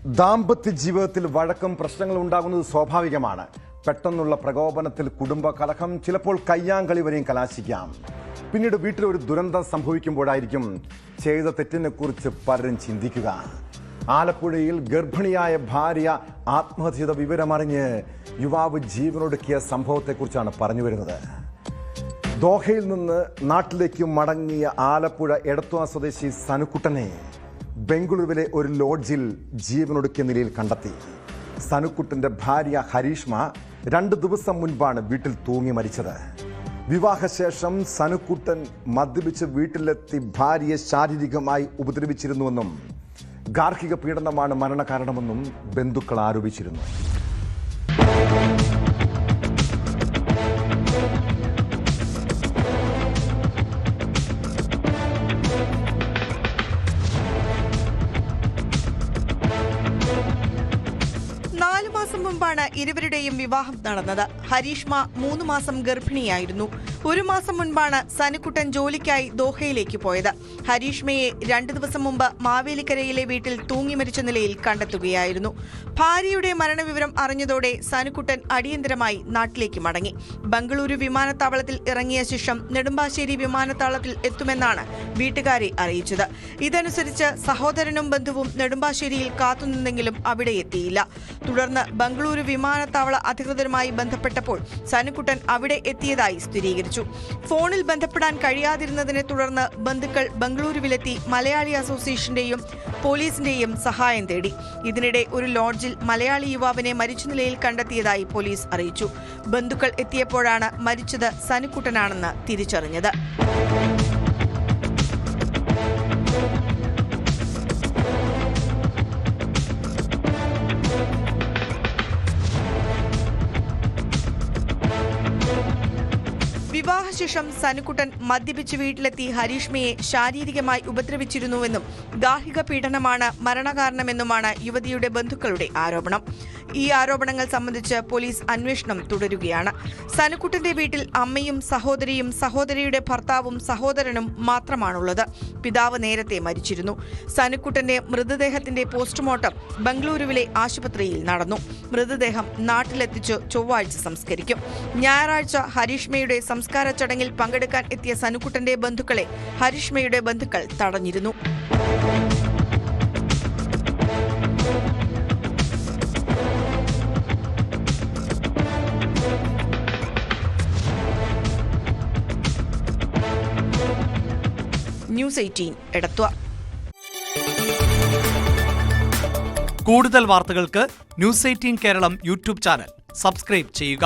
ദാമ്പത്യ ജീവിതത്തിൽ വഴക്കം പ്രശ്നങ്ങൾ ഉണ്ടാകുന്നത് സ്വാഭാവികമാണ്. പെട്ടെന്നുള്ള പ്രകോപനത്തിൽ കുടുംബ കലഹം, ചിലപ്പോൾ കയ്യാങ്കളി വരെയും കലാശിക്കാം. പിന്നീട് വീട്ടിൽ ഒരു ദുരന്തം സംഭവിക്കുമ്പോഴായിരിക്കും ചെയ്ത തെറ്റിനെ കുറിച്ച് പലരും ചിന്തിക്കുക. ആലപ്പുഴയിൽ ഗർഭിണിയായ ഭാര്യ ആത്മഹത്യ ചെയ്ത വിവരമറിഞ്ഞ് യുവാവ് ജീവനൊടുക്കിയ സംഭവത്തെക്കുറിച്ചാണ് പറഞ്ഞു വരുന്നത്. ദോഹയിൽ നിന്ന് നാട്ടിലേക്ക് മടങ്ങിയ ആലപ്പുഴ എടത്വ സ്വദേശി സനുക്കുട്ടനെ ബംഗളൂരുവിലെ ഒരു ലോഡ്ജിൽ ജീവനൊടുക്കിയ നിലയിൽ കണ്ടെത്തി. സനുക്കുട്ടന്റെ ഭാര്യ ഹരീഷ്മ 2 ദിവസം മുൻപാണ് വീട്ടിൽ തൂങ്ങി മരിച്ചത്. വിവാഹശേഷം സനുക്കുട്ടൻ മദ്യപിച്ച് വീട്ടിലെത്തി ഭാര്യയെ ശാരീരികമായി ഉപദ്രവിച്ചിരുന്നുവെന്നും ഗാർഹിക പീഡനമാണ് മരണകാരണമെന്നും ബന്ധുക്കൾ ആരോപിച്ചിരുന്നു. മുമ്പാണ് ഇരുവരുടെയും വിവാഹം നടന്നത്. ഹരീഷ്മ 3 മാസം ഗർഭിണിയായിരുന്നു. 1 മാസം മുൻപാണ് സനുക്കുട്ടൻ ജോലിക്കായി ദോഹയിലേക്ക് പോയത്. ഹരീഷ്മയെ 2 ദിവസം മുമ്പ് മാവേലിക്കരയിലെ വീട്ടിൽ തൂങ്ങി മരിച്ച നിലയിൽ കണ്ടെത്തുകയായിരുന്നു. ഭാര്യയുടെ മരണവിവരം അറിഞ്ഞതോടെ സനുക്കുട്ടൻ അടിയന്തരമായി നാട്ടിലേക്ക് മടങ്ങി. ബംഗളൂരു വിമാനത്താവളത്തിൽ ഇറങ്ങിയ ശേഷം നെടുമ്പാശ്ശേരി വിമാനത്താവളത്തിൽ എത്തുമെന്നാണ് വീട്ടുകാരെ അറിയിച്ചത്. ഇതനുസരിച്ച് സഹോദരനും ബന്ധുവും നെടുമ്പാശ്ശേരിയിൽ കാത്തുനിന്നെങ്കിലും അവിടെ എത്തിയില്ല. തുടർന്ന് ബംഗളൂരു വിമാനത്താവള അധികൃതരുമായി ബന്ധപ്പെട്ടപ്പോൾ സനുക്കുട്ടൻ അവിടെ എത്തിയതായി സ്ഥിരീകരിച്ചു. ഫോണിൽ ബന്ധപ്പെടാൻ കഴിയാതിരുന്നതിനെ തുടർന്ന് ബന്ധുക്കൾ ബംഗളൂരുവിലെത്തി മലയാളി അസോസിയേഷന്റെയും പോലീസിന്റെയും സഹായം തേടി. ഇതിനിടെ ഒരു ലോഡ്ജിൽ മലയാളി യുവാവിനെ മരിച്ച നിലയിൽ കണ്ടെത്തിയതായി പോലീസ് അറിയിച്ചു. ബന്ധുക്കൾ എത്തിയപ്പോഴാണ് മരിച്ചത് സനുക്കുട്ടനാണെന്ന് തിരിച്ചറിഞ്ഞത്. വിവാഹശേഷം സനുക്കുട്ടൻ മദ്യപിച്ച് വീട്ടിലെത്തി ഹരീഷ്മയെ ശാരീരികമായി ഉപദ്രവിച്ചിരുന്നുവെന്നും ഗാർഹിക പീഡനമാണ് മരണകാരണമെന്നുമാണ് യുവതിയുടെ ബന്ധുക്കളുടെ ആരോപണം. ഈ ആരോപണങ്ങൾ സംബന്ധിച്ച് പോലീസ് അന്വേഷണം തുടരുകയാണ്. സനുക്കുട്ടന്റെ വീട്ടിൽ അമ്മയും സഹോദരിയും സഹോദരിയുടെ ഭർത്താവും സഹോദരനും മാത്രമാണുള്ളത്. പിതാവ് നേരത്തെ മരിച്ചിരുന്നു. സനുക്കുട്ടന്റെ മൃതദേഹത്തിന്റെ പോസ്റ്റ്മോർട്ടം ബംഗളൂരുവിലെ ആശുപത്രിയിൽ നടന്നു. മൃതദേഹം നാട്ടിലെത്തിച്ച് ചൊവ്വാഴ്ച സംസ്കരിക്കും. ഞായറാഴ്ച ഹരീഷ്മയുടെ സംസ്കാര ചടങ്ങിൽ പങ്കെടുക്കാൻ എത്തിയ സനുക്കുട്ടന്റെ ബന്ധുക്കളെ ഹരീഷ്മയുടെ ബന്ധുക്കൾ തടഞ്ഞിരുന്നു. ന്യൂസ് 18 എടത്വ. കൂടുതൽ വാർത്തകൾക്ക് news 18 Keralam YouTube channel subscribe ചെയ്യുക.